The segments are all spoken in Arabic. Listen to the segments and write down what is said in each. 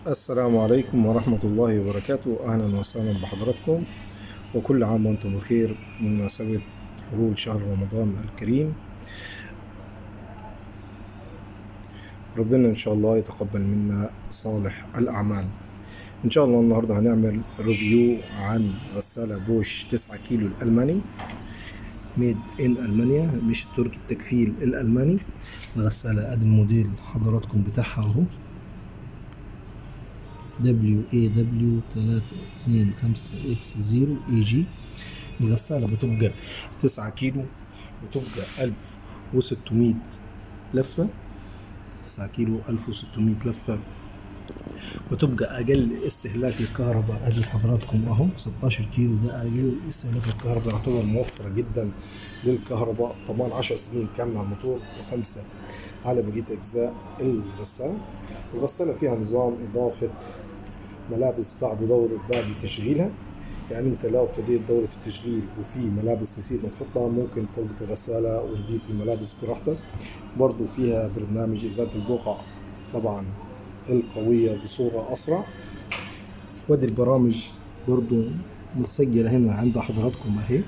السلام عليكم ورحمة الله وبركاته. أهلا وسهلا بحضراتكم، وكل عام وأنتم بخير بمناسبة حلول شهر رمضان الكريم. ربنا إن شاء الله يتقبل منا صالح الأعمال. إن شاء الله النهاردة هنعمل ريفيو عن غسالة بوش 9 كيلو الألماني، ميد إن ألمانيا، مش التركي، التكفيل الألماني. الغسالة أدي الموديل حضراتكم بتاعها أهو، WAW325X0EG. الغسالة بتبقى 9 كيلو، بتبقى 1600 لفة. 9 كيلو 1600 لفة، بتبقى أقل استهلاك للكهرباء. أدي حضراتكم أهو 16 كيلو، ده أقل استهلاك للكهرباء، يعتبر موفر جدا للكهرباء. طبعا 10 سنين كاملة على الموتور و5 على بقية أجزاء الغسالة. الغسالة فيها نظام إضافة ملابس بعد تشغيلها، يعني انت لو ابتديت دورة التشغيل وفي ملابس نسيت ما تحطها، ممكن توقف الغسالة وتضيف الملابس براحتك. برضو فيها برنامج إزالة البقع طبعا القوية بصورة أسرع. ودي البرامج برضو متسجلة هنا عند حضراتكم اهي.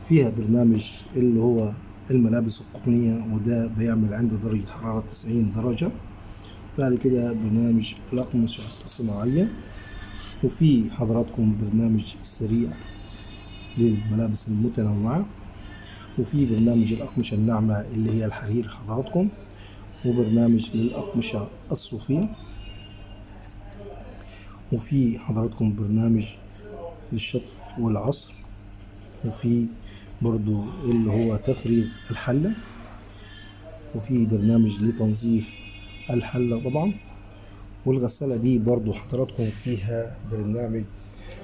فيها برنامج اللي هو الملابس القطنية، وده بيعمل عنده درجة حرارة 90 درجة. بعد كده برنامج الأقمشة الصناعية، وفي حضراتكم برنامج السريع للملابس المتنوعة، وفي برنامج الأقمشة الناعمة اللي هي الحرير حضراتكم، وبرنامج للأقمشة الصوفية، وفي حضراتكم برنامج للشطف والعصر، وفي برضو اللي هو تفريغ الحلة، وفي برنامج لتنظيف الحلة طبعا. والغسالة دي برضو حضراتكم فيها برنامج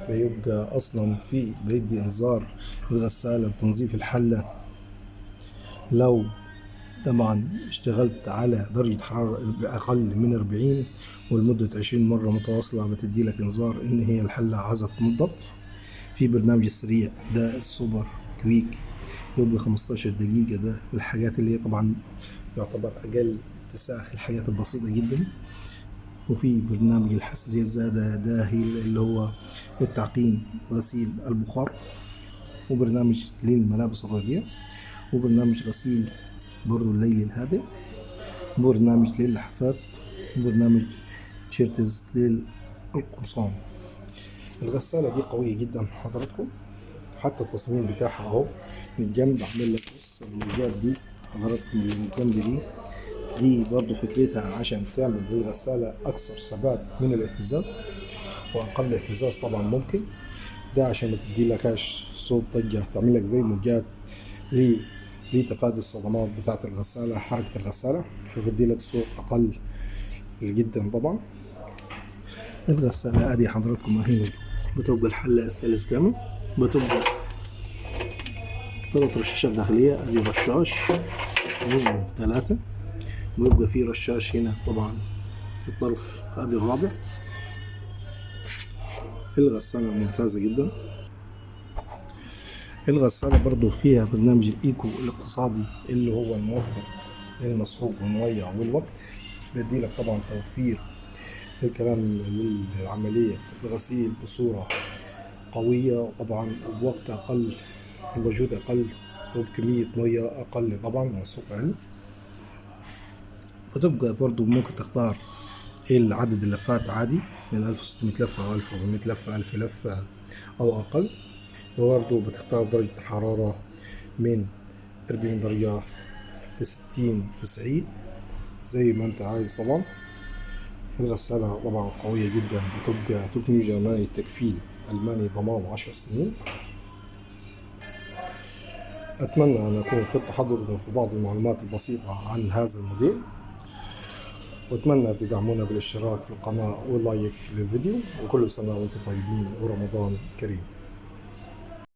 بيبقى أصلا بيدي إنذار الغسالة لتنظيف الحلة. لو طبعا اشتغلت على درجة حرارة أقل من 40 ولمدة 20 مرة متواصلة، بتدي لك إنذار إن هي الحلة عايزة تنضف. في برنامج السريع ده السوبر كويك، يبقى 15 دقيقة، ده الحاجات اللي هي طبعا يعتبر أقل اتساخ، الحاجات البسيطة جدا. وفي برنامج الحساسية الزائدة، ده هي اللي هو التعقيم غسيل البخار، وبرنامج للملابس الرديئة، وبرنامج غسيل برضو الليل الهادئ، وبرنامج للحافات، وبرنامج تشيرتز للقمصان. الغسالة دي قوية جدا حضراتكم، حتى التصميم بتاعها اهو من الجنب عامل لك بص الموجات دي حضراتكم اللي من الجنب دي برضو فكرتها عشان تعمل للغسالة أكثر ثبات من الاهتزاز وأقل اهتزاز طبعا ممكن. ده عشان ما تديلكاش صوت ضجة، تعمل لك زي موجات لتفادي الصدمات بتاعة الغسالة، حركة الغسالة، فبديلك صوت أقل جدا طبعا. الغسالة ادي حضراتكم اهي، بتبقى الحلة استانلس كامل، بتبقى 3 رشاشات داخلية، ادي رشاش من 3، ويبقى في رشاش هنا طبعا في الطرف ادي الرابع. الغسالة ممتازة جدا. الغسالة برضو فيها برنامج الإيكو الاقتصادي اللي هو الموفر للمسحوق والمية والوقت، بيديلك طبعا توفير الكلام للعملية الغسيل بصورة قوية طبعا، وبوقت أقل، وبمجهود أقل، وبكمية مية أقل طبعا، مسحوق أقل. وتبقى برضو ممكن تختار عدد اللفات عادي من 1600 لفة أو 1400 لفة، 1000 لفة أو أقل. وبرضو بتختار درجة الحرارة من 40 درجة ل60 90 زي ما أنت عايز طبعا. الغسالة طبعا قوية جدا، بتبقى تكنولوجيا ماي تكفيل ألماني، ضمان 10 سنين. أتمنى أن أكون فدت حضرتكم في بعض المعلومات البسيطة عن هذا الموديل، وأتمنى تدعمونا بالاشتراك في القناة واللايك للفيديو. وكل سنة وأنتم طيبين ورمضان كريم.